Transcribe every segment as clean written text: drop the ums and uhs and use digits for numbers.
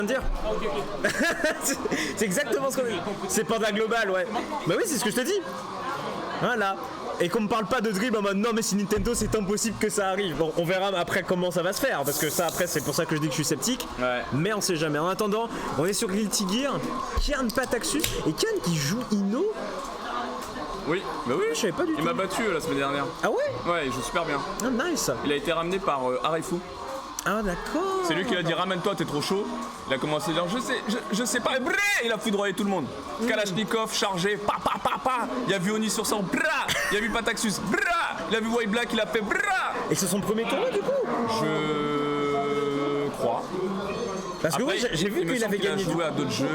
de dire. Ah, ok, ok. C'est exactement ce qu'on dit. C'est Panda Global, ouais. Bah oui, c'est ce que je te dis. Voilà. Et qu'on me parle pas de dribble en mode non mais si Nintendo c'est impossible que ça arrive. Bon on verra après comment ça va se faire parce que ça après c'est pour ça que je dis que je suis sceptique. Ouais. Mais on sait jamais. En attendant, on est sur Guilty Gear, Kian Pataxus et Kian qui joue Ino. Oui, bah oui. Je savais pas du tout. Il m'a battu la semaine dernière. Ah ouais. Ouais, il joue super bien. Ah nice. Il a été ramené par Arifu. Ah d'accord. C'est lui qui a dit ramène-toi, t'es trop chaud. Il a commencé à dire je sais pas, et brrr, il a foudroyé tout le monde. Kalachnikov chargé, pa. Il a vu Oni sur son, brrr. Il a vu Pataxus, brrr. Il a vu White Black, il a fait brrr. Et c'est son premier tournoi du coup. Je crois. Parce que Après, oui, j'ai vu qu'il avait gagné. Il a joué à d'autres jeux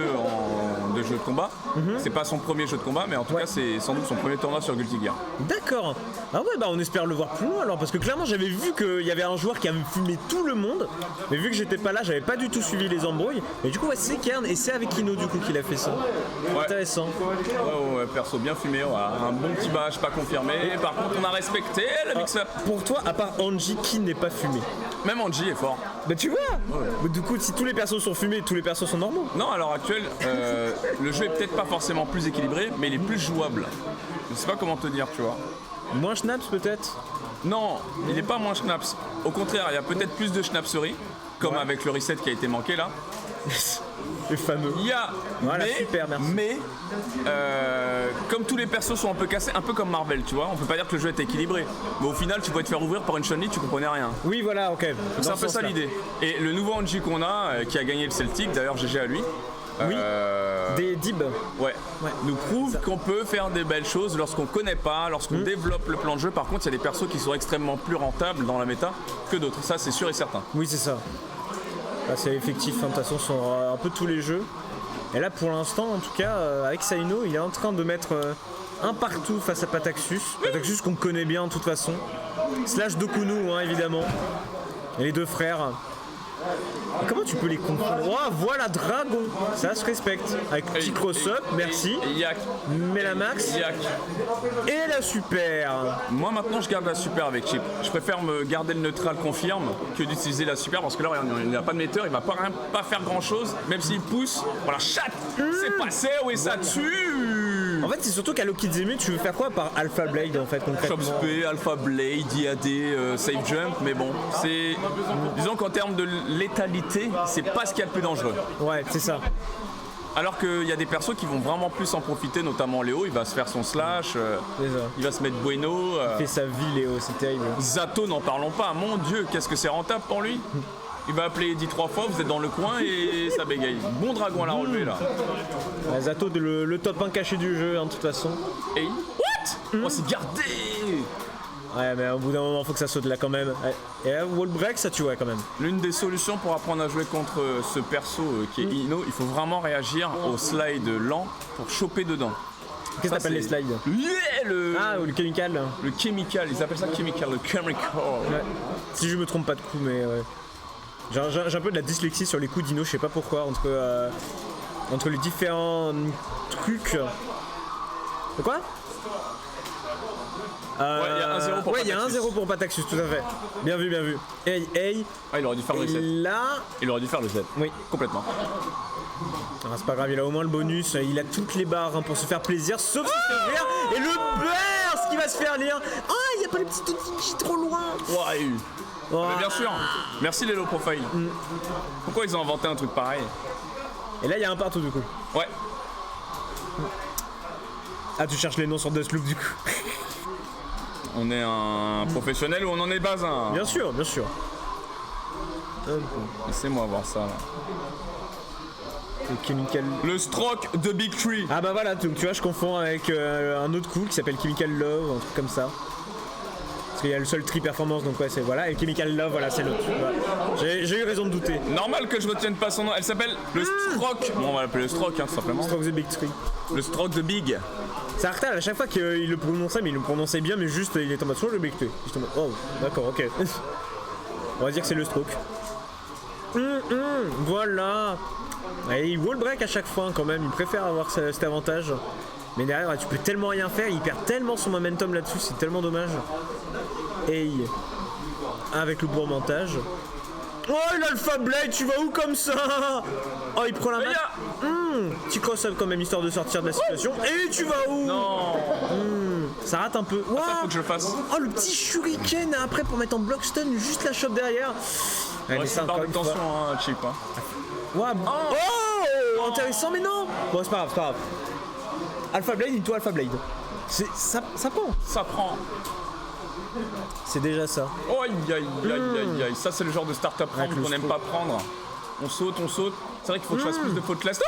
de jeux de combat. C'est pas son premier jeu de combat, mais en tout cas c'est sans doute son premier tournoi sur Guilty Gear. D'accord. Ah ouais bah on espère le voir plus loin alors parce que clairement j'avais vu qu'il y avait un joueur qui avait fumé tout le monde. Mais vu que j'étais pas là, j'avais pas du tout suivi les embrouilles. Et du coup ouais c'est Kern et c'est avec Kino du coup qu'il a fait ça. Ouais. Intéressant. Ouais, perso bien fumé, voilà. Un bon petit badge pas confirmé. Par contre on a respecté le mixeur. Pour toi, à part Angie, qui n'est pas fumé? Même Angie est fort. Bah tu vois. Mais du coup si tous les persos sont fumés, tous les persos sont normaux. Non, à l'heure actuelle, le jeu est peut-être pas forcément plus équilibré, mais il est plus jouable. Je sais pas comment te dire, tu vois. Moins schnaps peut-être. Non, il est pas moins schnaps. Au contraire, il y a peut-être plus de schnapserie, comme avec le reset qui a été manqué là. Le fameux. Il y a, Voilà, super, merci. mais comme tous les persos sont un peu cassés, un peu comme Marvel, tu vois, on peut pas dire que le jeu est équilibré. Mais au final, tu pouvais te faire ouvrir par une Chun-Li, tu comprenais rien. Oui voilà ok. C'est un peu ça l'idée. Et le nouveau Angie qu'on a, qui a gagné le Celtic, d'ailleurs GG à lui. Oui. Des dibs. Ouais. Nous prouve qu'on peut faire des belles choses lorsqu'on connaît pas, lorsqu'on développe le plan de jeu. Par contre, il y a des persos qui sont extrêmement plus rentables dans la méta que d'autres. Ça, c'est sûr et certain. Oui c'est ça. Là, c'est effectif, hein. De toute façon sur un peu tous les jeux. Et là pour l'instant en tout cas avec Saino il est en train de mettre un partout face à Pataxus. Pataxus qu'on connaît bien de toute façon. Slash Dokunu hein, évidemment. Et les deux frères. Et comment tu peux les confondre? Oh voilà Dragon. Ça se respecte. Avec petit cross-up, merci. Et Yak. Melamax. Yak. Et la super. Moi maintenant je garde la super avec Chip. Je préfère me garder le neutral confirme que d'utiliser la super parce que là regarde, il n'a pas de metteur, il va pas faire grand chose, même s'il pousse. Voilà, chat. C'est passé, oui ça tue. En fait c'est surtout qu'à Lokizeme tu veux faire quoi par Alpha Blade en fait concrètement? Chopspé, Alpha Blade, IAD, Safe Jump, mais bon, c'est. Disons qu'en termes de létalité, c'est pas ce qu'il y a de plus dangereux. Ouais c'est ça. Alors qu'il y a des persos qui vont vraiment plus en profiter, notamment Léo, il va se faire son slash, C'est ça. il va se mettre Bueno. Il fait sa vie Léo, c'est terrible. Zato, n'en parlons pas, mon dieu, qu'est-ce que c'est rentable pour lui. Il va appeler Eddie 3 fois, vous êtes dans le coin et ça bégaye. Bon dragon à la relevée là. Ouais, Zato le top 1 caché du jeu hein, de toute façon. Et what. On s'est gardé. Ouais mais au bout d'un moment faut que ça saute là quand même. Et là, wall break ça tue ouais quand même. L'une des solutions pour apprendre à jouer contre ce perso qui est Ino, il faut vraiment réagir au slide lent pour choper dedans. Qu'est-ce que Ça, t'appelles les c'est- slides? Yeah, Ah ou le chemical. le chemical, ils appellent ça chemical, le chemical. Ouais. Si je me trompe pas de coup mais ouais. J'ai un peu de la dyslexie sur les coups d'Ino, je sais pas pourquoi, entre les différents trucs. De quoi? Ouais, il y a 1-0 pour ouais, il y a Pataxus. 1-0 pour Pataxus, tout à fait. Bien vu, bien vu. Hey. Ah, il aurait dû faire le Et reset. là. Il aurait dû faire le set. Oui. Complètement. Ah, c'est pas grave, il a au moins le bonus, il a toutes les barres hein, pour se faire plaisir, sauf si c'est ouvert. Et le burst qui va se faire lire. Ah, il y a pas les petits outils trop loin. Ouais. Oh. Mais bien sûr. Merci les low profile. Pourquoi ils ont inventé un truc pareil? Et là, il y a un partout du coup. Ouais. Ah, tu cherches les noms sur Deathloop du coup. On est un professionnel ou on en est pas un? Bien sûr, bien sûr. Hop. Laissez-moi voir ça là. Le Chemical. Le stroke de Big Tree. Ah bah voilà, donc tu vois, je confonds avec un autre coup qui s'appelle Chemical Love, un truc comme ça. Parce qu'il y a le seul tri performance, donc ouais, c'est voilà. Et Chemical Love, voilà, c'est l'autre. Voilà. J'ai eu raison de douter. Normal que je retienne pas son nom. Elle s'appelle le stroke. Bon, on va l'appeler le stroke, hein, tout simplement. Stroke the Big Tree. Le stroke de Big. C'est Artal à chaque fois qu'il le prononçait, mais il le prononçait bien, mais juste il est en mode sur le Big Tree. Juste en mode, oh, d'accord, ok. On va dire que c'est le stroke. Voilà. Et il wall break à chaque fois quand même, il préfère avoir cet avantage. Mais derrière, tu peux tellement rien faire, il perd tellement son momentum là-dessus, c'est tellement dommage. Et avec le bourmentage. Oh, l'Alpha Blade, tu vas où comme ça? Oh, il prend la main. Petit cross-up quand même, histoire de sortir de la situation. Et tu vas où? Non. Ça rate un peu. Ça, Ouah. faut que je le fasse. Oh, le petit shuriken après pour mettre en block stun, juste la shot derrière. Ouais, Allez, c'est ça une barre encore de une tension, fois. hein, Chip. Hein. Ouah. Oh, intéressant, mais non. Bon, c'est pas grave, c'est pas grave. Alpha Blade, dis-toi Alpha Blade. Ça pend. Ça prend. C'est déjà ça. Oh, aïe, aïe, aïe, aïe, aïe. Ça, c'est le genre de start-up round le qu'on n'aime scope. pas prendre. On saute. C'est vrai qu'il faut que je fasse plus de fautes classe.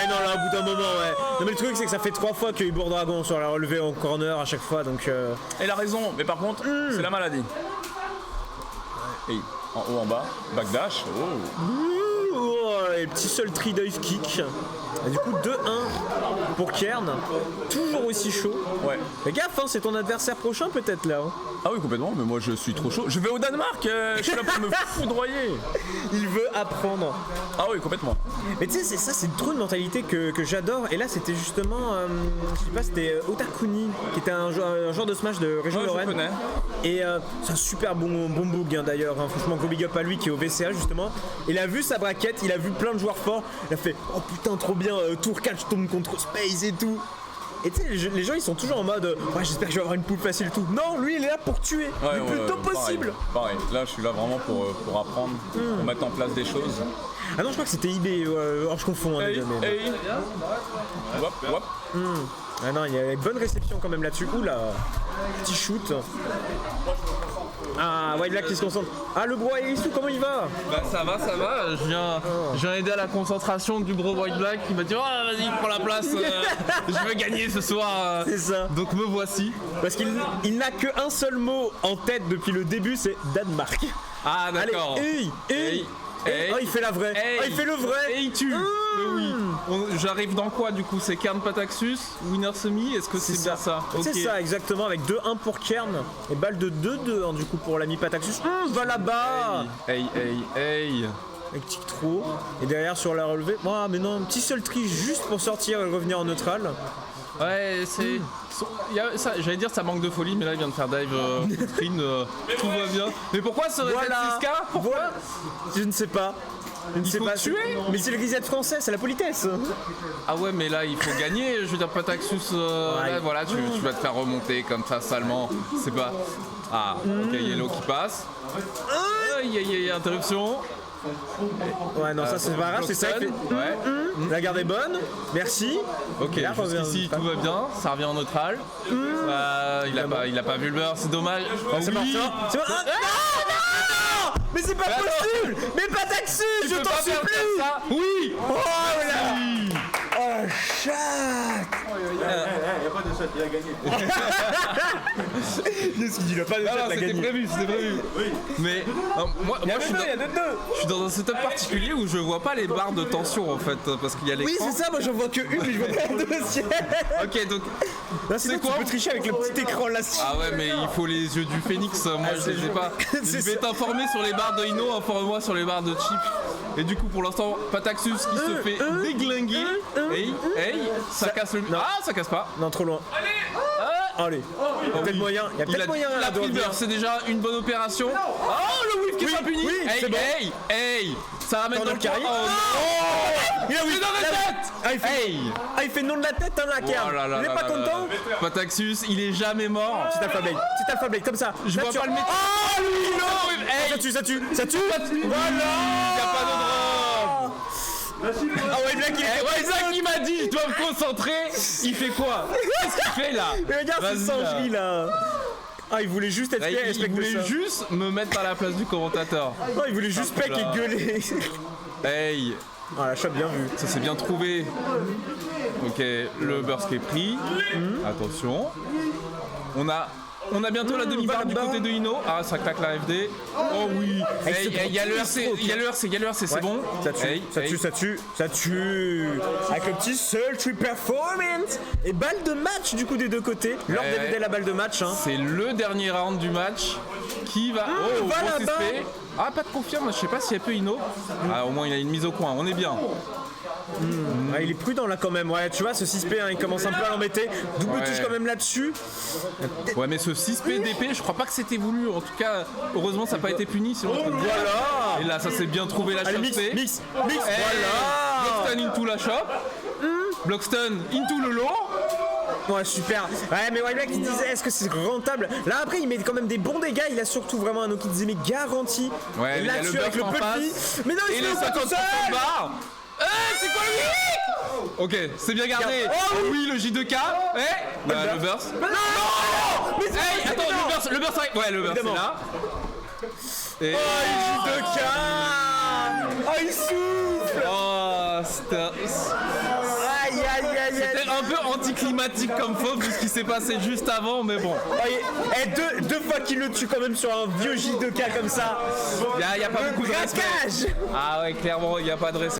Eh non, là, au bout d'un moment, ouais. Non, mais le truc, c'est que ça fait 3 fois qu'il y a eu Bourdragon sur la relevée en corner à chaque fois, donc. Elle a raison, mais par contre, c'est la maladie. Et en haut, en bas, backdash. Oh. Oh, et petit seul tri dive kick. Et du coup, 2-1 pour Kern. Toujours aussi chaud. Ouais. Fais gaffe, hein, c'est ton adversaire prochain, peut-être là. Hein. Ah oui, complètement, mais moi je suis trop chaud. Je vais au Danemark, je suis là pour me foudroyer. Il veut apprendre. Ah oui, complètement. Mais tu sais, c'est ça, c'est trop une mentalité que j'adore. Et là, c'était justement, je sais pas, c'était Otakuni, qui était un joueur de Smash de Région Ouais, je Lorraine. connais. Et c'est un super bon boog hein, d'ailleurs. Hein. Franchement, gros big up à lui qui est au VCA justement. Il a vu sa braquette, il a vu plein de joueurs forts. Il a fait oh putain, trop bien, tour 4, je tombe contre Space et tout. Et tu sais, les gens ils sont toujours en mode ouais, j'espère que je vais avoir une poule facile et tout. Non, lui il est là pour tuer le plus tôt possible. Pareil, là je suis là vraiment pour apprendre, pour mettre en place des choses. Ah non, je crois que c'était IB, alors je confonds. Hein, Hey, déjà, mais... hey. Hop, hop. Ah non, il y a une bonne réception quand même là-dessus. Oula, petit shoot. Ah, White Black qui se concentre. Ah, le bro et Issou, comment il va? Bah ça va, je viens aider à la concentration du bro White Black qui m'a dit oh vas-y prends la place, je veux gagner ce soir. C'est ça. Donc me voici. Parce qu'il n'a qu'un seul mot en tête depuis le début, c'est Danemark. Ah Allez, d'accord. hey. Oh, il fait la vraie. Hey. Oh, il fait le vrai. Et il tue. Oui. J'arrive dans quoi du coup? C'est Kern Pataxus, Winner Semi? Est-ce que c'est bien ça? C'est Ok. ça, exactement, avec 2-1 pour Kern et balle de 2-2 hein, du coup pour l'ami Pataxus. Va là-bas. Hey. Avec tic trop. Et derrière sur la relevée. Oh, mais non, un petit seul tri juste pour sortir et revenir en neutral. Ouais, c'est. J'allais dire ça manque de folie, mais là il vient de faire dive screen, tout va bien. Mais pourquoi ce reset Voilà. 6K? Pourquoi? Voilà. Je ne sais pas. Je ne sais faut pas. tuer. Mais c'est le reset français, c'est la politesse. Ah ouais, mais là il faut gagner. Je veux dire, Pataxus, là voilà, tu vas te faire remonter comme ça salement. C'est pas. Ah, ok, Yellow qui passe. Aïe, interruption. Ouais, non, ça c'est pas grave, c'est ça. Blockstun. Ouais. La garde est bonne, merci. Ok, Là, jusqu'ici tout va bien, ça revient en neutral. Il a pas vu le beurre, c'est dommage. C'est mort, c'est mort. C'est mort. Ah, non, mais c'est pas Mais attends. possible. Mais Pataxus, je peux t'en pas faire supplie. comme ça. Oui. Oh là. Oh chat. Qu'est-ce qu'il dit? Il a pas de Non, shot, il a c'était gagné. prévu. Mais moi Il y a je suis deux, il y a deux. je suis dans un setup particulier où je vois pas les barres de tension en fait, parce qu'il y a Oui, l'écran. c'est ça, moi j'en vois que une, mais je vois pas la deuxième. Ok, donc Là, sinon, C'est quoi tu peux tricher avec le petit écran là. ah ouais, mais il faut les yeux du phénix. Moi je les ai pas. Je C'est vais ça. t'informer sur les barres de Ino, informe-moi sur les barres de Chip. Et du coup pour l'instant Pataxus qui se fait déglinguer. Hey, ça casse le. Ah, ça casse pas. Non, trop loin. Allez, il y a peut-être moyen. Il y a Il peut-être a moyen la là de pris le beurre, revenir. c'est déjà une bonne opération. Oh, le whiff qui est pas puni. oui, c'est bon. Hey, ça ramène dans Corner le carry. carré. Il a oui. C'est dans la tête. Ah, il fait, Hey. il fait non de la tête, hein, la Kern. Oh là là Il est là pas là content. là. Pataxus, il est jamais mort. Petit Alpha Blade, petit Alpha Blade, comme ça. Je vois pas le mettre. Oh, lui, non. Hey. Ça tue, ça tue, ça tue. Il Voilà. y a pas de drop. Ah ouais, le mec, il est. Ouais, c'est ça qui m'a dit, je dois me concentrer. Il fait quoi? Qu'est-ce qu'il fait là? Mais regarde Vas-y, cette singerie là. Ah, il voulait juste être là. fait, Il respecte voulait ça. juste me mettre à la place du commentateur. Non, il voulait juste pec et gueuler. Hey, Ah, la chatte bien vue. ça s'est bien trouvé. Ok, le burst qui est pris. Attention. On a bientôt la demi-barre du côté de Ino. Ah, ça claque la FD. Oh oui. Il y a le RC, c'est bon. Ça tue, Hey, ça hey. tue, ça tue, ça tue. Avec le petit sultry performance. Et balle de match du coup des deux côtés. Lors Ouais. DVD la balle de match. Hein. C'est le dernier round du match qui va. Oh, va gros là-bas. suspect. Ah, pas de confirme, je sais pas s'il y a peu Ino. Ah, au moins il a une mise au coin, on est bien. Ouais, il est prudent là quand même, ouais, tu vois, ce 6P, hein, il commence un peu à l'embêter. Double Ouais. touche quand même là-dessus. Ouais, mais ce 6P d'épée, je crois pas que c'était voulu. En tout cas, heureusement, ça n'a pas été puni. Sinon, je peux te dire. Voilà. Et là, ça s'est bien trouvé la Allez, shot mix, P. mix, Hey, voilà. Blockstun into la shop. Blockstun into le lot. Ouais, super. Ouais, mais White Black il disait est-ce que c'est rentable? Là après, il met quand même des bons dégâts. Il a surtout vraiment un Okizeme garanti. Ouais, Et mais il y a le là-dessus, avec buff le en petit. face. Mais non, Et il les fait pas 50% tout seul. de barre. C'est quoi lui? Ok, c'est bien gardé. Oh, Oh oui, le J2K. Bah, le burst. Non, mais c'est Hey, pas attends, évident. le burst arrive. Ouais, le burst est Évidemment. là. Et... Oh, il joue de cas. Oh, il souffle. Oh, c'était Aïe, aïe, aïe, aïe. c'était un peu anticlimatique comme faute vu ce qui s'est passé juste avant, mais bon. Et deux fois qu'il le tue quand même sur un vieux J2K comme ça. Y a pas beaucoup de respect. Braquage. Ah ouais, clairement, il n'y a pas de respect.